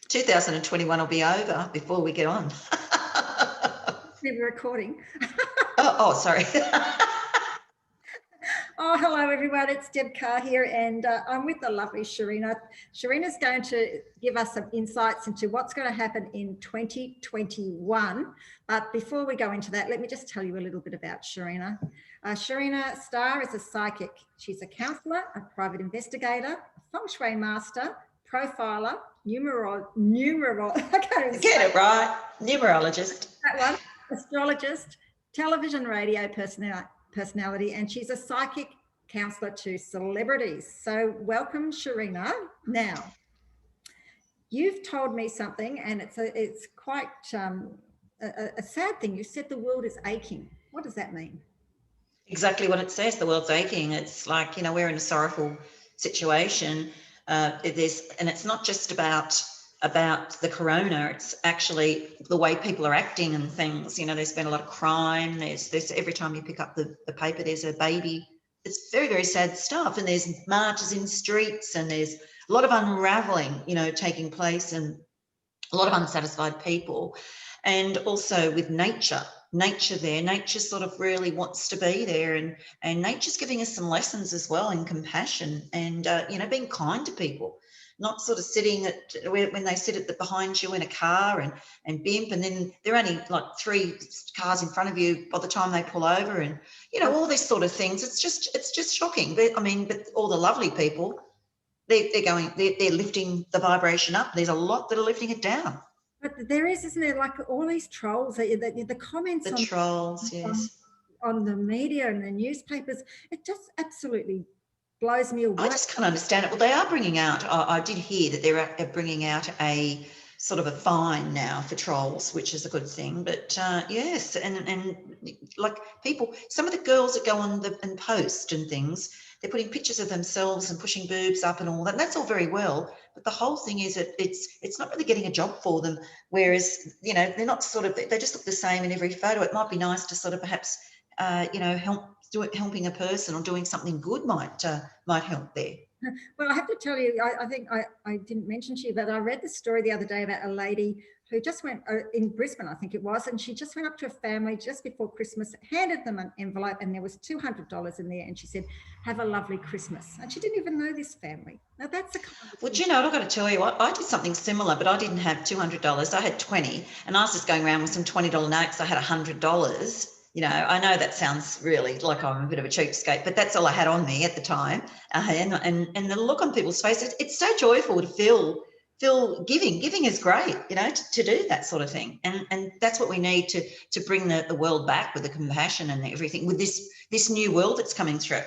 2021 will be over before we get on. Never recording. Oh, sorry. Oh, hello everyone, it's Deb Carr here, and I'm with the lovely Sharina. Sharina's going to give us some insights into what's going to happen in 2021. But before we go into that, let me just tell you a little bit about Sharina. Sharina Star is a psychic. She's a counsellor, a private investigator, a feng shui master, profiler, I can't even Get it right. Numerologist. that one, astrologist, television radio personality, and she's a psychic counsellor to celebrities. So welcome, Sharina. Now, you've told me something, and it's quite a sad thing. You said the world is aching. What does that mean? Exactly what it says. The world's aching. It's like, we're in a sorrowful situation. And it's not just about the corona. It's actually the way people are acting and things. There's been a lot of crime. There's every time you pick up the paper, there's a baby. It's very, very sad stuff. And there's marches in streets, and there's a lot of unraveling, taking place, and a lot of unsatisfied people. And also with nature there, nature sort of really wants to be there, and nature's giving us some lessons as well in compassion and being kind to people, not sort of sitting at when they sit behind you in a car and bimp, and then they're only like 3 cars in front of you by the time they pull over, and all these sort of things. It's just shocking. But all the lovely people, they're lifting the vibration up. There's a lot that are lifting it down. But there is, isn't there, like all these trolls, the comments on the media and the newspapers, it just absolutely blows me away. I just can't understand it. Well, they are bringing out, I did hear that they're bringing out a sort of a fine now for trolls, which is a good thing. But yes, and like people, some of the girls that go on and post and things, they're putting pictures of themselves and pushing boobs up and all that. And that's all very well. But the whole thing is that it's not really getting a job for them. Whereas, they're not they just look the same in every photo. It might be nice to sort of perhaps, helping a person or doing something good might help there. Well, I have to tell you, I think I didn't mention to you, but I read the story the other day about a lady who just went in Brisbane, I think it was, and she just went up to a family just before Christmas, handed them an envelope, and there was $200 in there, and she said, "Have a lovely Christmas." And she didn't even know this family. Now that's the kind of Well, I've got to tell you what, I did something similar, but I didn't have $200. I had 20, and I was just going around with some $20 notes. I had $100. I know that sounds really like I'm a bit of a cheapskate, but that's all I had on me at the time. And the look on people's faces, it's so joyful to feel giving is great, to do that sort of thing. And that's what we need to bring the world back with the compassion and everything with this new world that's coming through.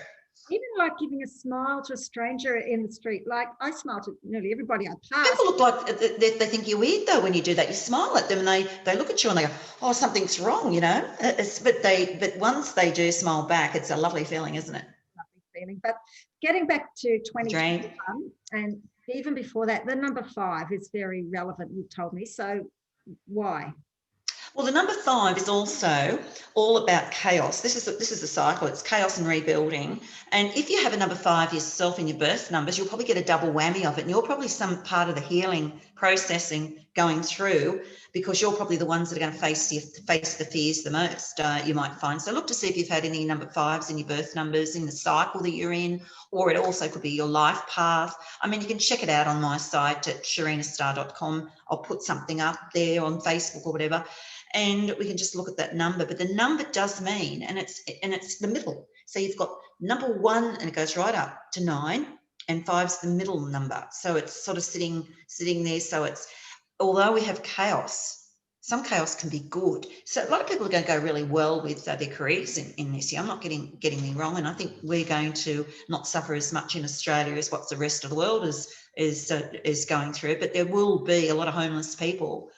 Even like giving a smile to a stranger in the street. Like I smile to nearly everybody I pass. People look like they think you're weird though when you do that. You smile at them and they look at you and they go, "Oh, something's wrong," But once they do smile back, it's a lovely feeling, isn't it? Lovely feeling. But getting back to 2021, and even before that, the number 5 is very relevant, you've told me. So why? Well, the number 5 is also all about chaos. This is a cycle. It's chaos and rebuilding. And if you have a number 5 yourself in your birth numbers, you'll probably get a double whammy of it. And you're probably some part of the healing processing going through, because you're probably the ones that are going to face the fears the most, you might find. So look to see if you've had any number 5s in your birth numbers in the cycle that you're in, or it also could be your life path. You can check it out on my site at sharinastar.com. I'll put something up there on Facebook or whatever, and we can just look at that number. But the number does mean, and it's the middle. So you've got number 1 and it goes right up to 9, and 5's the middle number. So it's sort of sitting there. So it's, although we have chaos, some chaos can be good. So a lot of people are going to go really well with their careers in this year. I'm not getting me wrong, and I think we're going to not suffer as much in Australia as what the rest of the world is going through. But there will be a lot of homeless people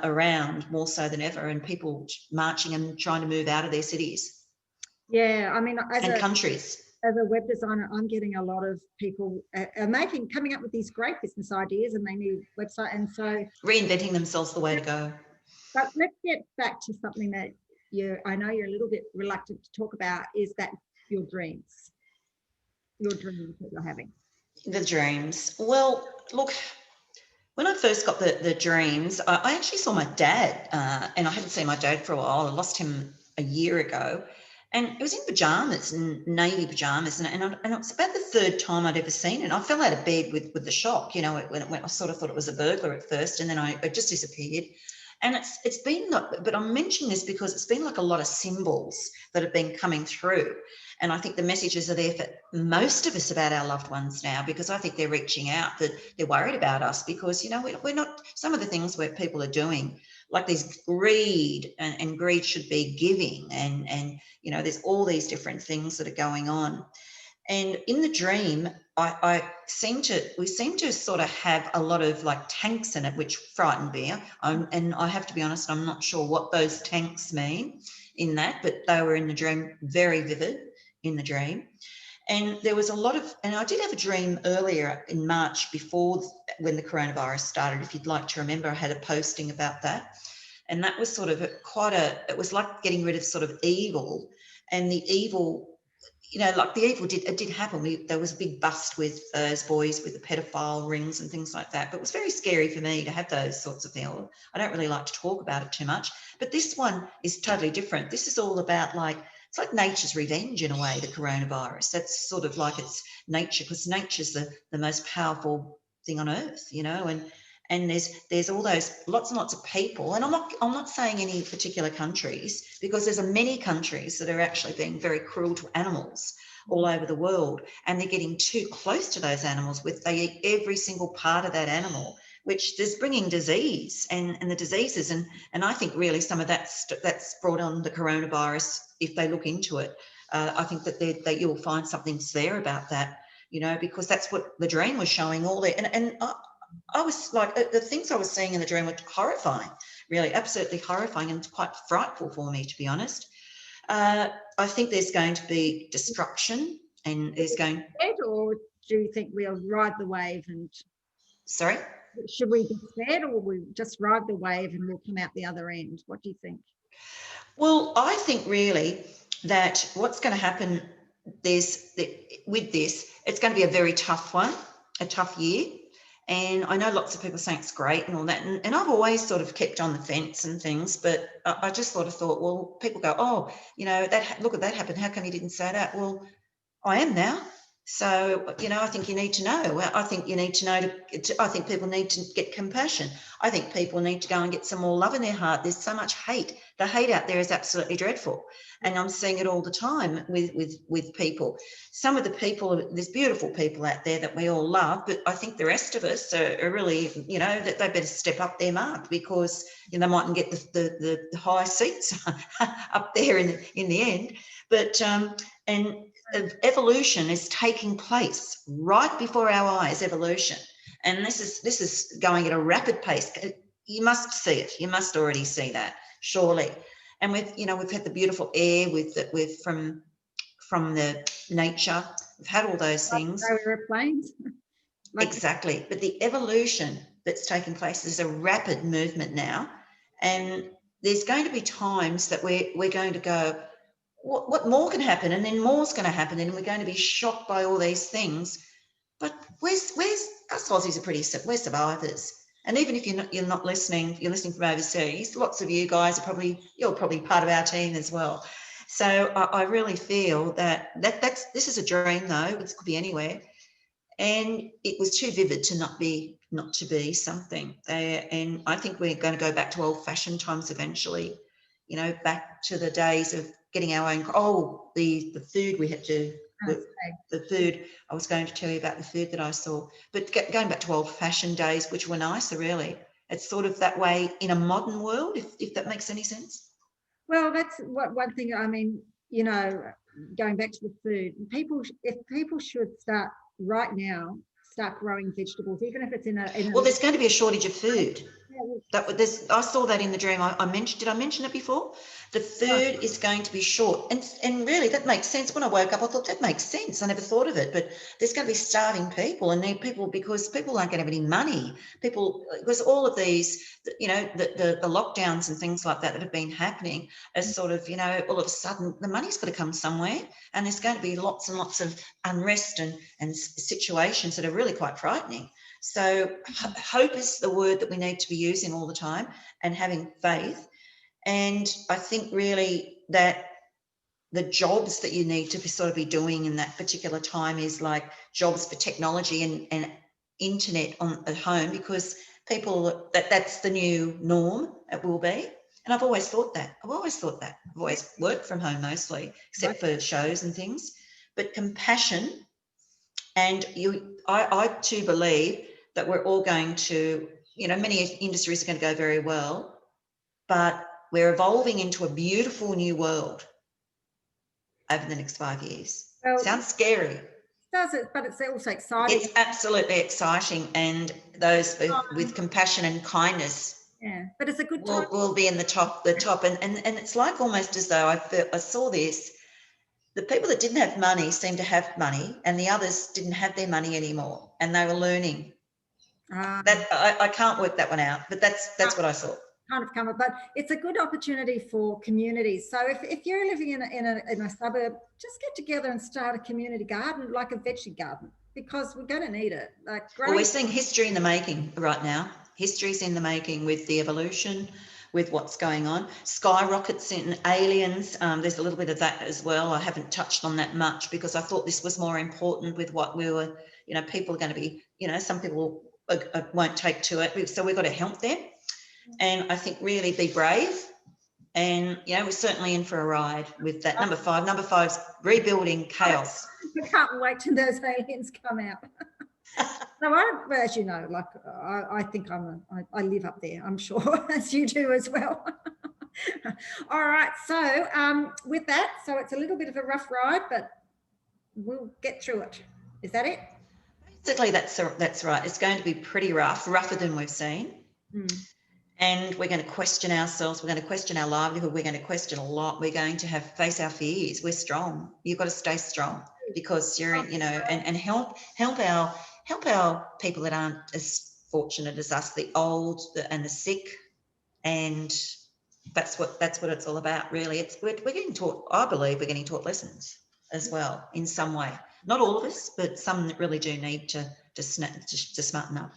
around, more so than ever, and people marching and trying to move out of their cities. Yeah, countries. As a web designer, I'm getting a lot of people coming up with these great business ideas, and they need website, and so reinventing themselves the way to go. But let's get back to something that I know you're a little bit reluctant to talk about, is that your dreams that you're having. The dreams. Well, look, When I first got the dreams, I actually saw my dad, and I hadn't seen my dad for a while. I lost him a year ago, and it was in pajamas, and navy pajamas, and it's about the third time I'd ever seen it. I fell out of bed with the shock, when it went. I sort of thought it was a burglar at first, and then it just disappeared. And it's been, but I'm mentioning this because it's been like a lot of symbols that have been coming through. And I think the messages are there for most of us about our loved ones now, because I think they're reaching out, that they're worried about us because, we're not, some of the things where people are doing, like there's greed, and greed should be giving. And there's all these different things that are going on. And in the dream, we seem to sort of have a lot of like tanks in it, which frightened me. And I have to be honest, I'm not sure what those tanks mean in that, but they were in the dream, very vivid in the dream. And there was a lot of, and I did have a dream earlier in March before when the coronavirus started. If you'd like to remember, I had a posting about that. And that was sort of it was like getting rid of sort of evil, and the evil, like the evil did happen. There was a big bust with those boys with the pedophile rings and things like that. But it was very scary for me to have those sorts of things. I don't really like to talk about it too much. But this one is totally different. This is all about it's like nature's revenge in a way, the coronavirus. That's sort of like it's nature, because nature's the most powerful thing on earth, and there's all those lots and lots of people, and I'm not saying any particular countries, because there's many countries that are actually being very cruel to animals all over the world, and they're getting too close to those animals. They eat every single part of that animal, which is bringing disease and the diseases, and I think really some of that's brought on the coronavirus. If they look into it, I think that you'll find something's there about that, because that's what the dream was showing all there. And I was like, the things I was seeing in the dream were horrifying, really, absolutely horrifying, and quite frightful for me, to be honest. I think there's going to be destruction, and there's going. Or do you think we'll ride the wave? And Sorry? should we be scared, or will we just ride the wave and we'll come out the other end? What do you think? Well, I think really that what's going to happen with this, it's going to be a very tough one, a tough year. And I know lots of people saying it's great and all that. And I've always sort of kept on the fence and things, but I just sort of thought, well, people go, oh, look at that happened. How come you didn't say that? Well, I am now. So, I think you need to know. I think you need to know. I think people need to get compassion. I think people need to go and get some more love in their heart. There's so much hate. The hate out there is absolutely dreadful. And I'm seeing it all the time with people. Some of the people, there's beautiful people out there that we all love, but I think the rest of us are really, that they better step up their mark, because they mightn't get the high seats up there in the end. But and evolution is taking place right before our eyes, evolution. And this is going at a rapid pace. You must see it. You must already see that, surely. And we've had the beautiful air from the nature. We've had all those things. Airplanes. Exactly. But the evolution that's taking place is a rapid movement now. And there's going to be times that we're going to go, what more can happen? And then more's going to happen, and we're going to be shocked by all these things. But where's us Aussies we're survivors. And even if you're not listening, you're listening from overseas, lots of you guys you're probably part of our team as well. So I really feel that this is a dream, though. It could be anywhere. And it was too vivid to not to be something. And I think we're going to go back to old-fashioned times eventually, back to the days of getting our own, the food we had to, the food, I was going to tell you about the food that I saw, but going back to old-fashioned days, which were nicer, really. It's sort of that way in a modern world, if that makes any sense. Well, that's one thing, going back to the food, if people should start right now, start growing vegetables, even if it's in a well, there's going to be a shortage of food. I saw that in the dream. Did I mention it before? The food is going to be short, and really that makes sense. When I woke up, I thought that makes sense. I never thought of it, but there's going to be starving people, and because people aren't going to have any money. Because all of these, the lockdowns and things like that have been happening, as sort of, all of a sudden the money's got to come somewhere, and there's going to be lots and lots of unrest and situations that are really quite frightening. So hope is the word that we need to be using all the time, and having faith. And I think really that the jobs that you need to sort of be doing in that particular time is like jobs for technology and internet at home, because people, that's the new norm, it will be. And I've always thought that. I've always worked from home mostly, except for shows and things. But compassion, and I too believe that we're all going to, many industries are going to go very well, but we're evolving into a beautiful new world over the next 5 years. Well, sounds scary. Does it? But it's also exciting. It's absolutely exciting, and those with compassion and kindness, yeah, but it's a good time. Will be in the top, and it's like almost as though I saw this. The people that didn't have money seemed to have money, and the others didn't have their money anymore, and they were learning. That I can't work that one out, but that's what I saw. Kind of come up, but it's a good opportunity for communities. So if you're living in a suburb, just get together and start a community garden, like a veggie garden, because we're going to need it. Like, well, we're seeing history in the making right now. History's in the making with the evolution, with what's going on. Skyrockets in aliens. There's a little bit of that as well. I haven't touched on that much because I thought this was more important with what we were, people are going to be, some people won't take to it. So we've got to help them. And I think really be brave. And, we're certainly in for a ride with that. Number 5. Number 5's rebuilding chaos. I can't wait till those aliens come out. No, as you know, like I think I live up there, I'm sure, as you do as well. All right. So with that, so it's a little bit of a rough ride, but we'll get through it. Is that it? Basically, that's right. It's going to be pretty rougher than we've seen. And we're going to question ourselves. We're going to question our livelihood. We're going to question a lot. We're going to face our fears. We're strong. You've got to stay strong, because you're in, and help our people that aren't as fortunate as us, the old and the sick. And that's what it's all about, really. We're getting taught, I believe we're getting taught lessons as well in some way. Not all of us, but some that really do need to smarten up.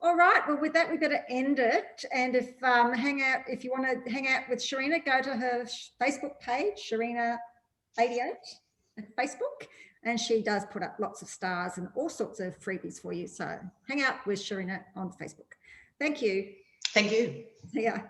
All right. Well, with that, we've got to end it. And if you want to hang out with Sharina, go to her Facebook page, Sharina88 at Facebook, and she does put up lots of stars and all sorts of freebies for you. So hang out with Sharina on Facebook. Thank you. Thank you. Yeah.